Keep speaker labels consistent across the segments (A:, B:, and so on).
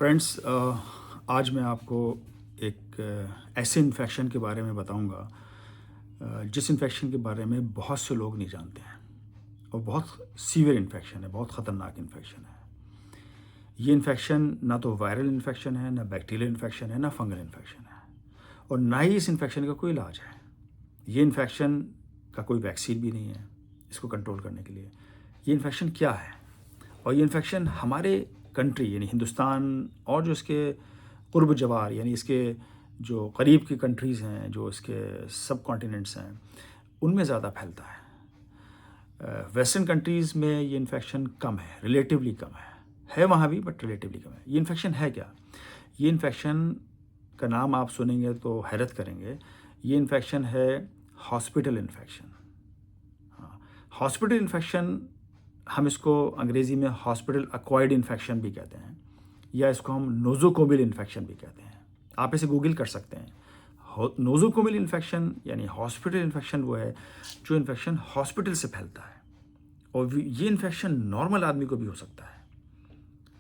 A: Friends, आज मैं आपको एक ऐसे इन्फेक्शन के बारे में बताऊंगा जिस इन्फेक्शन के बारे में बहुत से लोग नहीं जानते हैं और बहुत सीवियर इन्फेक्शन है, बहुत ख़तरनाक इन्फेक्शन है। ये इन्फेक्शन ना तो वायरल इन्फेक्शन है, ना बैक्टीरियल इन्फेक्शन है, ना फंगल इन्फेक्शन है और ना ही इस इन्फेक्शन का कोई इलाज है। ये इन्फेक्शन का कोई वैक्सीन भी नहीं है इसको कंट्रोल करने के लिए। ये इन्फेक्शन क्या है और ये इन्फेक्शन हमारे कंट्री यानी हिंदुस्तान और जो इसके कुर्ब जवार यानी इसके जो करीब की कंट्रीज़ हैं, जो इसके सब कॉन्टिनेंट्स हैं, उनमें ज़्यादा फैलता है। वेस्टर्न कंट्रीज़ में ये इन्फेक्शन कम है, रिलेटिवली कम है वहाँ भी, बट रिलेटिवली कम है। ये इन्फेक्शन है क्या? ये इन्फेक्शन का नाम आप सुनेंगे तो हैरत करेंगे। ये इन्फेक्शन है हॉस्पिटल इन्फेक्शन। हाँ, हॉस्पिटल इन्फेक्शन हम इसको अंग्रेज़ी में हॉस्पिटल एक्वायर्ड इन्फेक्शन भी कहते हैं या इसको हम नोज़ोकोमियल इन्फेक्शन भी कहते हैं। आप इसे गूगल कर सकते हैं। नोज़ोकोमियल इन्फेक्शन यानी हॉस्पिटल इन्फेक्शन वो है जो इन्फेक्शन हॉस्पिटल से फैलता है और ये इन्फेक्शन नॉर्मल आदमी को भी हो सकता है।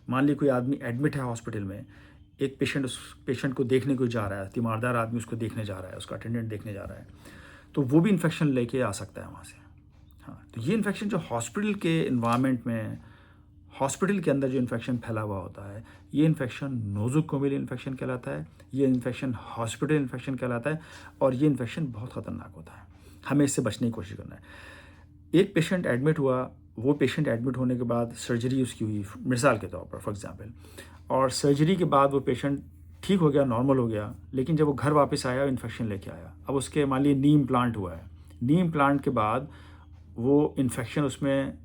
A: मान ली कोई आदमी एडमिट है हॉस्पिटल में, एक पेशेंट उस पेशेंट को देखने को जा रहा है, तीमारदार आदमी उसको देखने जा रहा है, उसका अटेंडेंट देखने जा रहा है, तो वो भी इन्फेक्शन लेके आ सकता है वहाँ से। हाँ, तो ये इन्फेक्शन जो हॉस्पिटल के इन्वायरमेंट में, हॉस्पिटल के अंदर जो इन्फेक्शन फैला हुआ होता है, ये इन्फेक्शन नोज़ोकोमियल इन्फेक्शन कहलाता है, ये इन्फेक्शन हॉस्पिटल इन्फेक्शन कहलाता है और ये इन्फेक्शन बहुत ख़तरनाक होता है। हमें इससे बचने की कोशिश करना है। एक पेशेंट एडमिट हुआ, वो पेशेंट एडमिट होने के बाद सर्जरी उसकी हुई, मिसाल के तौर पर फॉर एग्ज़ाम्पल, और सर्जरी के बाद वो पेशेंट ठीक हो गया, नॉर्मल हो गया, लेकिन जब वो घर वापस आया इन्फेक्शन लेके आया। अब उसके मान लीजिए नी इम्प्लांट हुआ है, नी इम्प्लांट के बाद वो इन्फेक्शन उसमें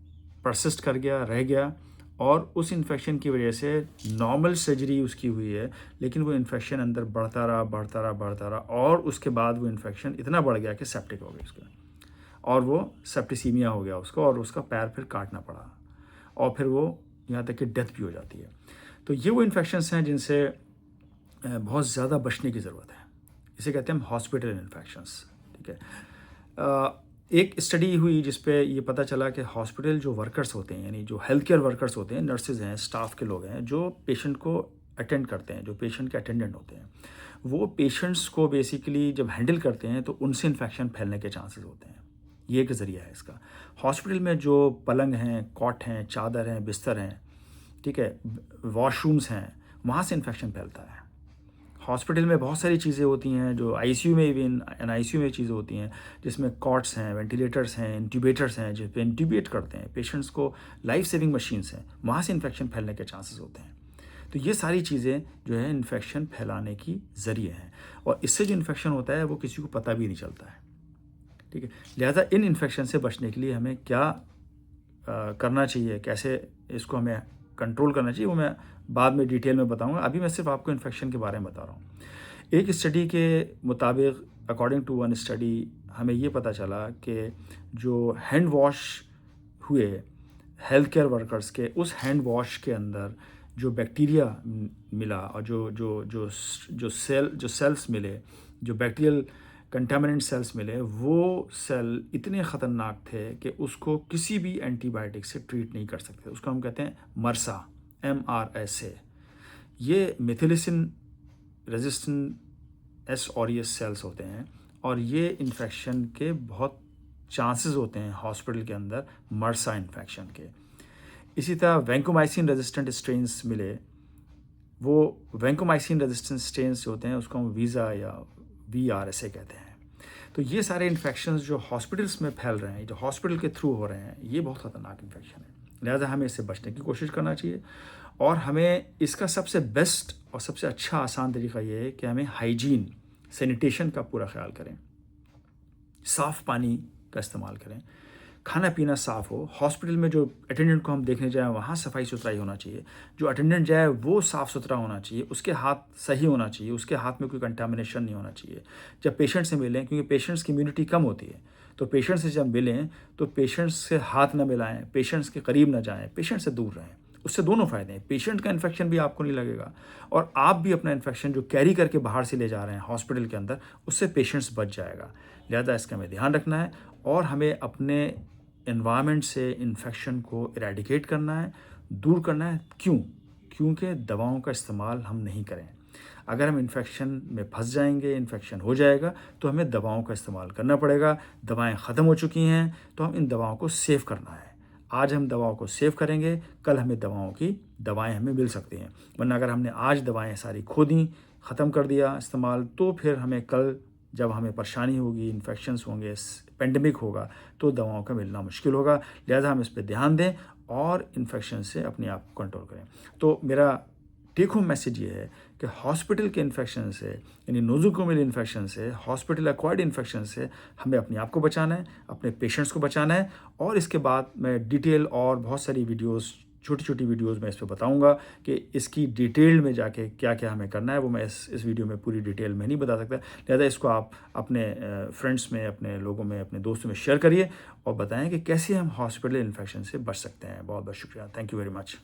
A: परसिस्ट कर गया, रह गया और उस इन्फेक्शन की वजह से नॉर्मल सर्जरी उसकी हुई है, लेकिन वो इन्फेक्शन अंदर बढ़ता रहा और उसके बाद वो इन्फेक्शन इतना बढ़ गया कि सेप्टिक हो गया उसका और वो सेप्टिसीमिया हो गया उसको और उसका पैर फिर काटना पड़ा और फिर वो यहाँ तक कि डेथ भी हो जाती है। तो ये वो इन्फेक्शंस हैं जिनसे बहुत ज़्यादा बचने की ज़रूरत है। इसे कहते हैं हम हॉस्पिटल इन्फेक्शंस। ठीक है। एक स्टडी हुई जिस पे ये पता चला कि हॉस्पिटल जो वर्कर्स होते हैं, यानी जो हेल्थ केयर वर्कर्स होते हैं, नर्सेज हैं, स्टाफ के लोग हैं, जो पेशेंट को अटेंड करते हैं, जो पेशेंट के अटेंडेंट होते हैं, वो पेशेंट्स को बेसिकली जब हैंडल करते हैं तो उनसे इन्फेक्शन फैलने के चांसेस होते हैं। ये एक ज़रिया है इसका। हॉस्पिटल में जो पलंग हैं, कॉट हैं, चादर हैं, बिस्तर हैं, ठीक है, वॉशरूम्स हैं, वहाँ से इन्फेक्शन फैलता है। हॉस्पिटल में बहुत सारी चीज़ें होती हैं जो आईसीयू में, इवन एनआईसीयू में चीज़ें होती हैं जिसमें कॉट्स हैं, वेंटिलेटर्स हैं, इंट्यूबेटर्स हैं, जिस पे इंट्यूबेट करते हैं पेशेंट्स को, लाइफ सेविंग मशीन्स हैं, वहाँ से इन्फेक्शन फैलने के चांसेस होते हैं। तो ये सारी चीज़ें जो है इन्फेक्शन फैलाने की ज़रिए हैं और इससे जो इन्फेक्शन होता है वो किसी को पता भी नहीं चलता है। ठीक है, लिहाजा इन इन्फेक्शन से बचने के लिए हमें क्या करना चाहिए, कैसे इसको हमें कंट्रोल करना चाहिए, वो मैं बाद में डिटेल में बताऊंगा। अभी मैं सिर्फ आपको इन्फेक्शन के बारे में बता रहा हूँ। एक स्टडी के मुताबिक, अकॉर्डिंग टू वन स्टडी, हमें ये पता चला कि जो हैंड वॉश हुए हेल्थ केयर वर्कर्स के, उस हैंड वॉश के अंदर जो बैक्टीरिया मिला और जो सेल्स मिले, जो बैक्टीरियल कंटामिनेंट सेल्स मिले, वो सेल इतने ख़तरनाक थे कि उसको किसी भी एंटीबायोटिक से ट्रीट नहीं कर सकते। उसको हम कहते हैं मरसा, MRSA। ये मिथिलिसिन रेजिस्टेंट एस ऑरियस सेल्स होते हैं और ये इन्फेक्शन के बहुत चांसेस होते हैं हॉस्पिटल के अंदर मरसा इन्फेक्शन के। इसी तरह वैंकोमाइसिन रेजिस्टेंट स्ट्रेन्स मिले। वो वैंकोमाइसिन रेजिस्टेंट स्ट्रेन्स जो होते हैं उसको हम वीज़ा या VRSA कहते हैं। तो ये सारे इन्फेक्शंस जो हॉस्पिटल्स में फैल रहे हैं, जो हॉस्पिटल के थ्रू हो रहे हैं, ये बहुत ख़तरनाक इन्फेक्शन है। लिहाजा हमें इससे बचने की कोशिश करना चाहिए और हमें इसका सबसे बेस्ट और सबसे अच्छा आसान तरीका ये है कि हमें हाइजीन, सैनिटेशन का पूरा ख्याल करें, साफ़ पानी का इस्तेमाल करें, खाना पीना साफ़ हो। हॉस्पिटल में जो अटेंडेंट को हम देखने जाएँ वहाँ सफाई सुथराई होना चाहिए। जो अटेंडेंट जाए वो साफ़ सुथरा होना चाहिए, उसके हाथ सही होना चाहिए, उसके हाथ में कोई कंटामिनेशन नहीं होना चाहिए। जब पेशेंट से मिलें, क्योंकि पेशेंट्स की इम्यूनिटी कम होती है, तो पेशेंट से जब मिलें तो पेशेंट्स से हाथ ना मिलाएं, पेशेंट्स के करीब ना जाएं, पेशेंट से दूर रहें। उससे दोनों फ़ायदे हैं, पेशेंट का इन्फेक्शन भी आपको नहीं लगेगा और आप भी अपना इन्फेक्शन जो कैरी करके बाहर से ले जा रहे हैं हॉस्पिटल के अंदर, उससे पेशेंट्स बच जाएगा। लिहाजा इसका हमें ध्यान रखना है और हमें अपने एनवायरनमेंट से इन्फेक्शन को इरेडिकेट करना है, दूर करना है। क्यों? क्योंकि दवाओं का इस्तेमाल हम नहीं करें। अगर हम इन्फेक्शन में फंस जाएंगे, इन्फेक्शन हो जाएगा, तो हमें दवाओं का इस्तेमाल करना पड़ेगा। दवाएं ख़त्म हो चुकी हैं, तो हम इन दवाओं को सेव करना है। आज हम दवाओं को सेव करेंगे, कल हमें दवाएं हमें मिल सकती हैं। वरना अगर हमने आज दवाएं सारी खो दी, ख़त्म कर दिया इस्तेमाल, तो फिर हमें कल जब हमें परेशानी होगी, इन्फेक्शंस होंगे, पेंडेमिक होगा, तो दवाओं का मिलना मुश्किल होगा। लिहाजा हम इस पर ध्यान दें और इन्फेक्शन से अपने आप को कंट्रोल करें। तो मेरा टेक होम मैसेज ये है कि हॉस्पिटल के इन्फेक्शन से, यानी नोज़ोकोमियल इन्फेक्शन से, हॉस्पिटल एक्वायर्ड इन्फेक्शन से हमें अपने आप को बचाना है, अपने पेशेंट्स को बचाना है। और इसके बाद मैं डिटेल और बहुत सारी वीडियोस, छोटी छोटी वीडियोस में इस पर बताऊंगा कि इसकी डिटेल में जाके क्या क्या हमें करना है। वो मैं इस वीडियो में पूरी डिटेल में नहीं बता सकता। लिहाजा इसको आप अपने फ्रेंड्स में, अपने लोगों में, अपने दोस्तों में शेयर करिए और बताएं कि कैसे हम हॉस्पिटल इन्फेक्शन से बच सकते हैं। बहुत बहुत शुक्रिया। Thank you very much.